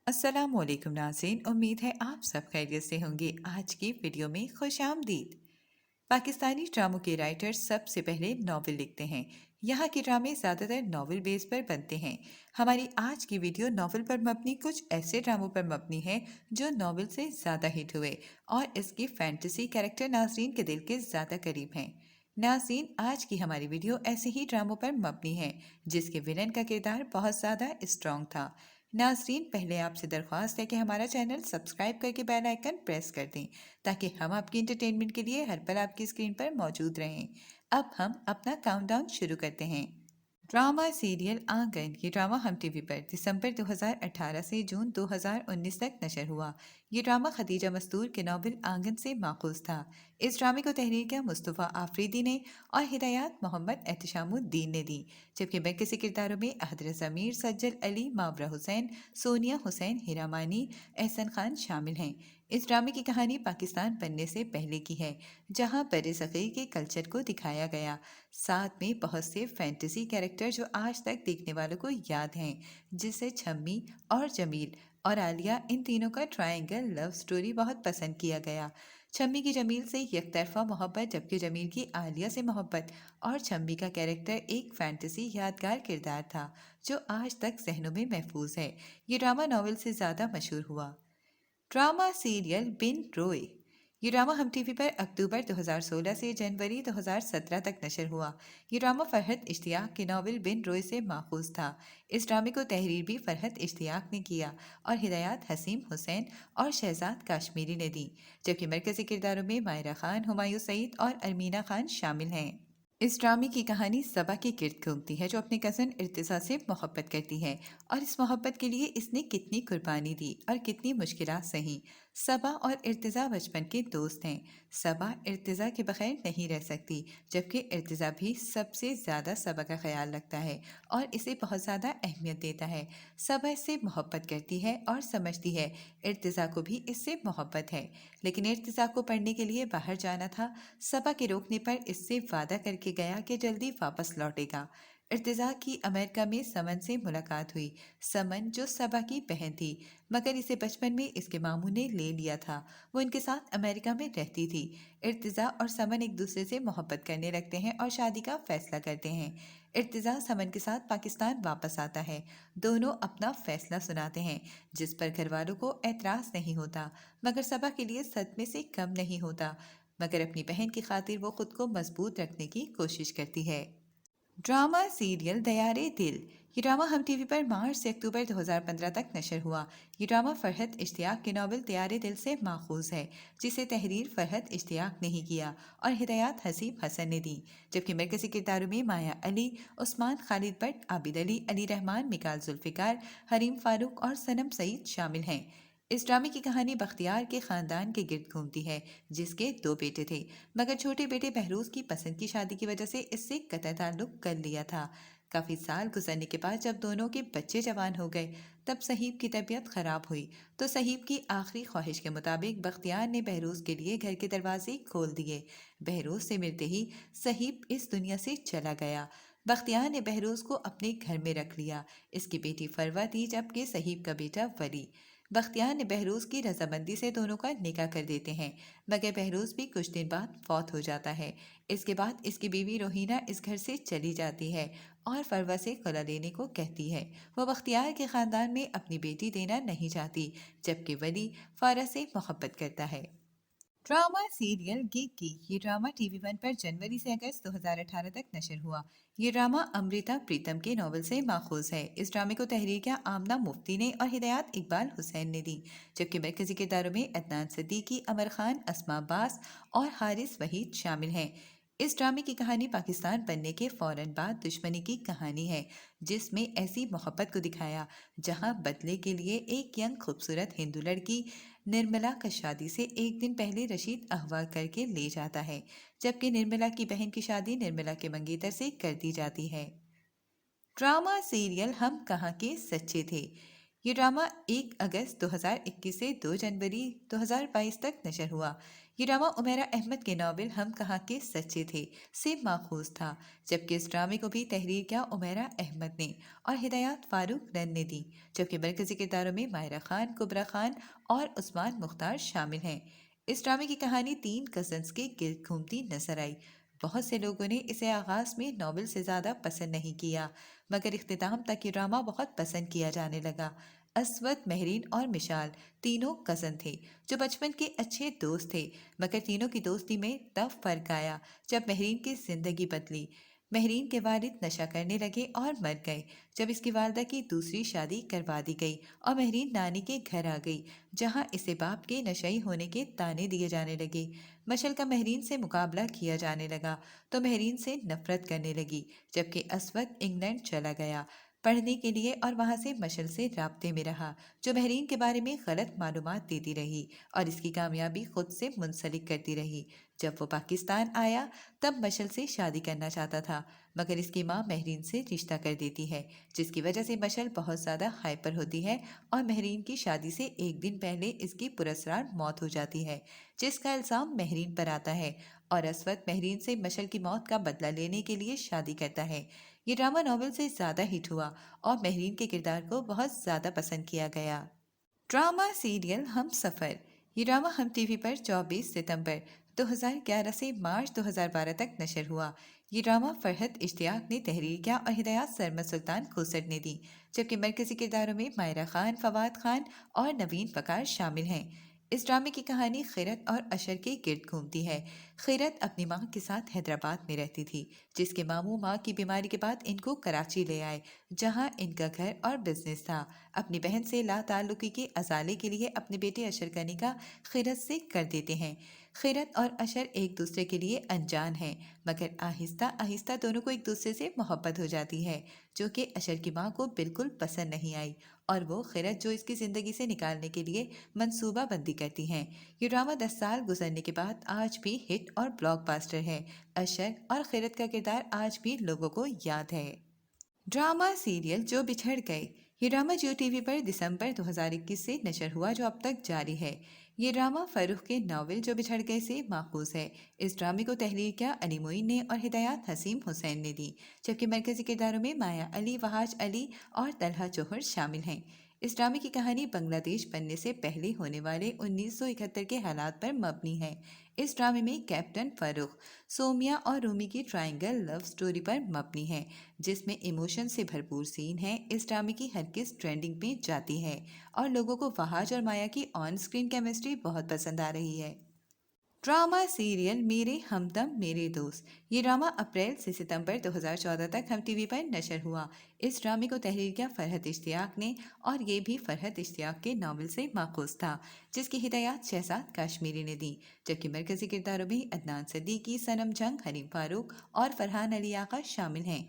अस्सलाम वालेकुम नाज़रीन, उम्मीद है आप सब खैरियत से होंगे। आज की वीडियो में खुश आमदीद। पाकिस्तानी ड्रामों के राइटर सबसे पहले नावल लिखते हैं। यहाँ के ड्रामे ज़्यादातर नावल बेस पर बनते हैं। हमारी आज की वीडियो नावल पर मबनी कुछ ऐसे ड्रामों पर मबनी है जो नावल से ज़्यादा हिट हुए और इसकी फैंटेसी कैरेक्टर नाज़रीन के दिल के ज़्यादा करीब हैं। नाज़रीन, आज की हमारी वीडियो ऐसे ही ड्रामों पर मबनी है जिसके विलन का किरदार बहुत ज़्यादा स्ट्रॉन्ग था। नाज़रीन, पहले आपसे दरख्वास्त है कि हमारा चैनल सब्सक्राइब करके बेल आइकन प्रेस कर दें ताकि हम आपकी इंटरटेनमेंट के लिए हर पल आपकी स्क्रीन पर मौजूद रहें। अब हम अपना काउंटडाउन शुरू करते हैं। ड्रामा सीरियल आंगन। ये ड्रामा हम टीवी पर दिसंबर 2018 से जून 2019 तक नशर हुआ। ये ड्रामा खदीजा मस्तूर के नावल आंगन से माखूज था। इस ड्रामे को तहरीर किया मुस्तफ़ा आफरीदी ने और हिदायत मोहम्मद एहतशामुद्दीन ने दी, जबकि मरकज़ी किरदारों में हजरत ज़मीर, सज्जल अली, मावरा हुसैन, सोनिया हुसैन, हिरामानी, एहसन खान शामिल हैं। इस ड्रामे की कहानी पाकिस्तान बनने से पहले की है, जहां बरे-सग़ीर के कल्चर को दिखाया गया। साथ में बहुत से फैंटेसी कैरेक्टर जो आज तक देखने वालों को याद हैं, जिसे छम्मी और जमील और आलिया, इन तीनों का ट्रायंगल लव स्टोरी बहुत पसंद किया गया। छम्मी की जमील से यकतरफा मोहब्बत, जबकि जमील की आलिया से मोहब्बत, और छम्मी का कैरेक्टर एक फैंटेसी यादगार किरदार था जो आज तक जहनों में महफूज है। ये ड्रामा नॉवल से ज़्यादा मशहूर हुआ। ड्रामा सीरियल बिन रोए। ये ड्रामा हम टीवी पर अक्टूबर 2016 से जनवरी 2017 तक नशर हुआ। ये ड्रामा फरहत इश्तियाक के नावल बिन रोए से माखूज था। इस ड्रामे को तहरीर भी फरहत इश्तियाक ने किया और हिदायत हसीम हुसैन और शहजाद काश्मीरी ने दी, जबकि मरकजी किरदारों में मायरा खान, हुमायूं सईद और अरमीना खान शामिल हैं। इस ड्रामे की कहानी सबा की गिर्द घूमती है, जो अपने कज़न इर्तिज़ा से मोहब्बत करती है और इस मोहब्बत के लिए इसने कितनी कुर्बानी दी और कितनी मुश्किलात सही। सबा और इर्तिज़ा बचपन के दोस्त हैं। सबा इर्तिज़ा के बगैर नहीं रह सकती, जबकि इर्तिज़ा भी सबसे ज़्यादा सबा का ख्याल रखता है और इसे बहुत ज़्यादा अहमियत देता है। सबा इससे मोहब्बत करती है और समझती है इर्तिज़ा को भी इससे मोहब्बत है, लेकिन इर्तिज़ा को पढ़ने के लिए बाहर जाना था। सबा के रोकने पर इससे वादा करके गया कि जल्दी वापस लौटेगा। इर्तिज़ा की अमेरिका में समन से मुलाकात हुई। समन जो सबा की बहन थी, मगर इसे बचपन में इसके मामू ने ले लिया था। वो इनके साथ अमेरिका में रहती थी। इर्तिज़ा और समन एक दूसरे से मोहब्बत करने लगते हैं और शादी का फैसला करते हैं। इर्तिज़ा समन के साथ पाकिस्तान वापस आता है। दोनों अपना फैसला सुनाते हैं, जिस पर घर वालों को एतराज़ नहीं होता, मगर सबा के लिए सदमे से कम नहीं होता। मगर अपनी बहन की खातिर वो खुद को मजबूत रखने की कोशिश करती है। ड्रामा सीरियल दयारे दिल। ये ड्रामा हम टीवी पर मार्च से अक्टूबर 2015 तक नशर हुआ। ये ड्रामा फरहत इश्तियाक के नावल दयारे दिल से माखूज है, जिसे तहरीर फरहत इश्तियाक ने ही किया और हिदायत हसीब हसन ने दी, जबकि मरकजी किरदारों में माया अली, उस्मान खालिद भट्ट, आबिद अली, अली रहमान, मिकाल जुल्फ़िकार, हरीम फारूक और सनम सईद शामिल हैं। इस ड्रामे की कहानी बख्तियार के खानदान के गिर्द घूमती है, जिसके दो बेटे थे, मगर छोटे बेटे बहरोज की पसंद की शादी की वजह से इससे कतई ताल्लुक कर लिया था। काफ़ी साल गुजरने के बाद जब दोनों के बच्चे जवान हो गए, तब सहीब की तबीयत खराब हुई, तो सहीब की आखिरी ख्वाहिश के मुताबिक बख्तियार ने बहरोज के लिए घर के दरवाजे खोल दिए। बहरोज से मिलते ही सहीब इस दुनिया से चला गया। बख्तियार ने बहरोज को अपने घर में रख लिया। इसकी बेटी फरवा थी, जबकि सहीब का बेटा वली। बख्तियार ने बहरोज की रजामंदी से दोनों का निकाह कर देते हैं, मगर बहरोज भी कुछ दिन बाद फौत हो जाता है। इसके बाद इसकी बीवी रोहीना इस घर से चली जाती है और फरवा से खुला लेने को कहती है। वो बख्तियार के खानदान में अपनी बेटी देना नहीं चाहती, जबकि वली फारा से मोहब्बत करता है। ड्रामा सीरियल गिग्गी। ये ड्रामा टीवी वन पर जनवरी से अगस्त 2018 तक नशर हुआ। ये ड्रामा अमृता प्रीतम के नॉवल से माखूज है। इस ड्रामे को तहरीर किया आमना मुफ्ती ने और हिदायत इकबाल हुसैन ने दी, जबकि मरकजी किरदारों में अदनान सदीकी, अमर खान, अस्मा अब्बास और हारिस वहीद शामिल हैं। इस ड्रामे की कहानी पाकिस्तान बनने के फौरन बाद दुश्मनी की कहानी है, जिसमें ऐसी मोहब्बत को दिखाया जहां बदले के लिए एक यंग खूबसूरत हिंदू लड़की निर्मला का शादी से एक दिन पहले रशीद अगवा करके ले जाता है, जबकि निर्मला की बहन की शादी निर्मला के मंगेतर से कर दी जाती है। ड्रामा सीरियल हम कहाँ के सच्चे थे। یہ ڈرامہ 1 اگست 2021 سے 2 جنوری 2022 تک نشر ہوا۔ یہ ڈرامہ عمیرہ احمد کے ناول ہم کہاں کے سچے تھے سے ماخوذ تھا، جبکہ اس ڈرامے کو بھی تحریر کیا عمیرہ احمد نے اور ہدایات فاروق رن نے دی، جبکہ مرکزی کرداروں میں ماہرہ خان، کبرا خان اور عثمان مختار شامل ہیں۔ اس ڈرامے کی کہانی 3 کزنز کے گرد گھومتی نظر آئی۔ بہت سے لوگوں نے اسے آغاز میں ناول سے زیادہ پسند نہیں کیا، مگر اختتام تک یہ ڈرامہ بہت پسند کیا جانے لگا۔ اسود، مہرین اور مشال تینوں کزن تھے جو بچپن کے اچھے دوست تھے، مگر تینوں کی دوستی میں تب فرق آیا جب مہرین کی زندگی بدلی۔ مہرین کے والد نشہ کرنے لگے اور مر گئے جب اس کی والدہ کی دوسری شادی کروا دی گئی اور مہرین نانی کے گھر آ گئی، جہاں اسے باپ کے نشئی ہونے کے طعنے دیے جانے لگے۔ مشل کا مہرین سے مقابلہ کیا جانے لگا تو مہرین سے نفرت کرنے لگی، جبکہ اسود انگلینڈ چلا گیا پڑھنے کے لیے اور وہاں سے مشل سے رابطے میں رہا، جو مہرین کے بارے میں غلط معلومات دیتی رہی اور اس کی کامیابی خود سے منسلک کرتی رہی۔ جب وہ پاکستان آیا تب مشل سے شادی کرنا چاہتا تھا، مگر اس کی ماں مہرین سے رشتہ کر دیتی ہے، جس کی وجہ سے مشل بہت زیادہ ہائپر ہوتی ہے اور مہرین کی شادی سے 1 دن پہلے اس کی پراسرار موت ہو جاتی ہے، جس کا الزام مہرین پر آتا ہے اور اسود مہرین سے مشل کی موت کا بدلہ لینے کے لیے شادی کرتا ہے۔ یہ ڈرامہ ناول سے زیادہ ہٹ ہوا اور مہرین کے کردار کو بہت زیادہ پسند کیا گیا۔ ڈرامہ سیریل ہم سفر۔ یہ ڈرامہ ہم ٹی وی پر 24 ستمبر 2011 سے مارچ 2012 تک نشر ہوا۔ یہ ڈرامہ فرحت اشتیاق نے تحریر کیا اور ہدایات سرمد سلطان کھوسر نے دی، جبکہ مرکزی کرداروں میں ماہرہ خان، فواد خان اور نوین فقار شامل ہیں۔ اس ڈرامے کی کہانی خیرت اور اشر کے گرد گھومتی ہے۔ خیرت اپنی ماں کے ساتھ حیدرآباد میں رہتی تھی، جس کے ماموں ماں کی بیماری کے بعد ان کو کراچی لے آئے، جہاں ان کا گھر اور بزنس تھا۔ اپنی بہن سے لا تعلقی کے ازالے کے لیے اپنے بیٹے اشر کا نکاح خیرت سے کر دیتے ہیں۔ خیرت اور اشر ایک دوسرے کے لیے انجان ہیں، مگر آہستہ آہستہ دونوں کو ایک دوسرے سے محبت ہو جاتی ہے، جو کہ اشر کی ماں کو بالکل پسند نہیں آئی اور وہ خیرت جو اس کی زندگی سے نکالنے کے لیے منصوبہ بندی کرتی ہیں۔ یہ ڈرامہ 10 سال گزرنے کے بعد آج بھی ہٹ اور بلاک باسٹر ہے۔ اشر اور خیرت کا کردار آج بھی لوگوں کو یاد ہے۔ ڈرامہ سیریل جو بچھڑ گئے۔ یہ ڈرامہ جیو ٹی وی پر دسمبر 2021 سے نشر ہوا، جو اب تک جاری ہے۔ یہ ڈرامہ فروخ کے ناول جو بچھڑ گئے سے ماخوذ ہے۔ اس ڈرامے کو تحریر کیا علی معین نے اور ہدایات حسیم حسین نے دی، جبکہ مرکزی کرداروں میں مایا علی، وحاج علی اور طلحہ جوہر شامل ہیں۔ اس ڈرامے کی کہانی بنگلہ دیش بننے سے پہلے ہونے والے 1971 کے حالات پر مبنی ہے۔ اس ڈرامے میں کیپٹن فاروق، سومیا اور رومی کی ٹرائنگل لو سٹوری پر مبنی ہے، جس میں ایموشن سے بھرپور سین ہے۔ اس ڈرامے کی ہر کس ٹرینڈنگ میں جاتی ہے اور لوگوں کو وحاج اور مایا کی آن سکرین کیمسٹری بہت پسند آ رہی ہے۔ ڈرامہ سیریل میرے ہمدم میرے دوست۔ یہ ڈرامہ اپریل سے ستمبر 2014 تک ہم ٹی وی پر نشر ہوا۔ اس ڈرامے کو تحریر کیا فرحت اشتیاق نے اور یہ بھی فرحت اشتیاق کے ناول سے ماخوذ تھا، جس کی ہدایات شہزاد کاشمیری نے دی، جبکہ مرکزی کرداروں میں عدنان صدیقی، صنم جنگ، حلیم فاروق اور فرحان علی آقا شامل ہیں۔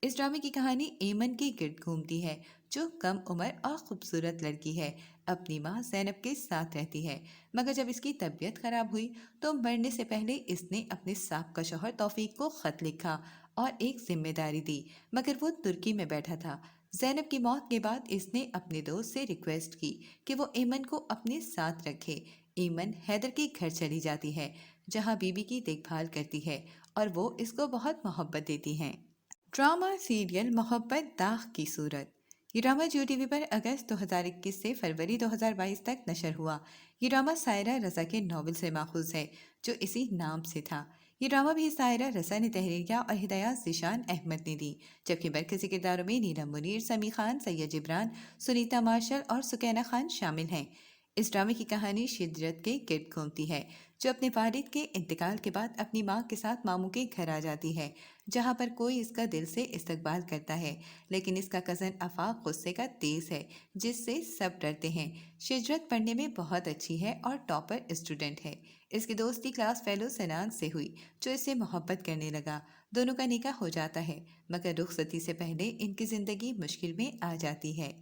اس ڈرامے کی کہانی ایمن کے گرد گھومتی ہے، جو کم عمر اور خوبصورت لڑکی ہے، اپنی ماں زینب کے ساتھ رہتی ہے، مگر جب اس کی طبیعت خراب ہوئی تو مرنے سے پہلے اس نے اپنے سابقہ شوہر توفیق کو خط لکھا اور ایک ذمہ داری دی، مگر وہ ترکی میں بیٹھا تھا۔ زینب کی موت کے بعد اس نے اپنے دوست سے ریکویسٹ کی کہ وہ ایمن کو اپنے ساتھ رکھے۔ ایمن حیدر کے گھر چلی جاتی ہے، جہاں بیوی کی دیکھ بھال کرتی ہے اور وہ اس کو بہت محبت دیتی ہیں۔ ڈرامہ سیریل محبت داغ کی صورت۔ یہ ڈرامہ جیو ٹی وی پر اگست 2021 سے فروری 2022 تک نشر ہوا۔ یہ ڈرامہ سائرہ رضا کے ناول سے ماخوذ ہے، جو اسی نام سے تھا۔ یہ ڈرامہ بھی سائرہ رضا نے تحریر کیا اور ہدایات ذیشان احمد نے دی، جبکہ مرکزی کرداروں میں نیلم منیر، سمیع خان، سید جبران، سنیتا مارشل اور سکینہ خان شامل ہیں۔ اس ڈرامے کی کہانی شجرت کے گرد گھومتی ہے، جو اپنے والد کے انتقال کے بعد اپنی ماں کے ساتھ ماموں کے گھر آ جاتی ہے، جہاں پر کوئی اس کا دل سے استقبال کرتا ہے، لیکن اس کا کزن آفاق غصے کا تیز ہے، جس سے سب ڈرتے ہیں۔ شجرت پڑھنے میں بہت اچھی ہے اور ٹاپر اسٹوڈنٹ ہے۔ اس کی دوستی کلاس فیلو سنان سے ہوئی، جو اس سے محبت کرنے لگا۔ دونوں کا نکاح ہو جاتا ہے، مگر رخصتی سے پہلے ان کی زندگی مشکل میں آ جاتی ہے۔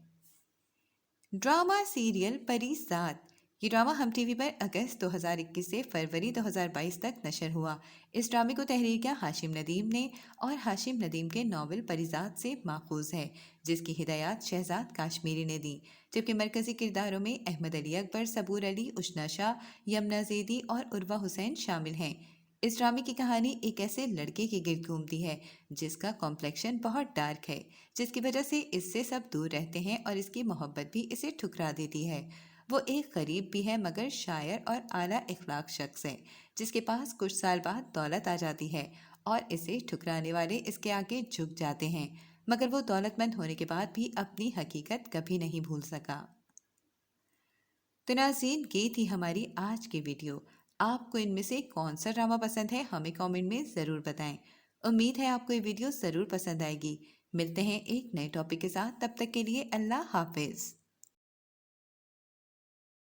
ڈرامہ سیریل پری زاد۔ ये ड्रामा हम टीवी पर अगस्त 2021 से फरवरी 2022 तक नशर हुआ। इस ड्रामे को तहरीर किया हाशिम नदीम ने और हाशिम नदीम के नावल परिजात से माखूज है, जिसकी हिदायत शहजाद काश्मीरी ने दी। जबकि मरकजी किरदारों में अहमद अली अकबर, सबूर अली, उशना शाह, यमुना जैदी और उर्वा हुसैन शामिल हैं। इस ड्रामे की कहानी एक ऐसे लड़के के गिर्द घूमती है जिसका कॉम्प्लेक्शन बहुत डार्क है, जिसकी वजह से इससे सब दूर रहते हैं और इसकी मोहब्बत भी इसे ठुकरा देती है। वो एक गरीब भी है मगर शायर और आला इखलाक शख्स है, जिसके पास कुछ साल बाद दौलत आ जाती है और इसे ठुकराने वाले इसके आगे झुक जाते हैं, मगर वो दौलतमंद होने के बाद भी अपनी हकीकत कभी नहीं भूल सका। तो नाज़रीन, ये थी हमारी आज की वीडियो। आपको इनमें से कौन सा ड्रामा पसंद है हमें कमेंट में ज़रूर बताएं। उम्मीद है आपको ये वीडियो ज़रूर पसंद आएगी। मिलते हैं एक नए टॉपिक के साथ, तब तक के लिए अल्लाह हाफिज़।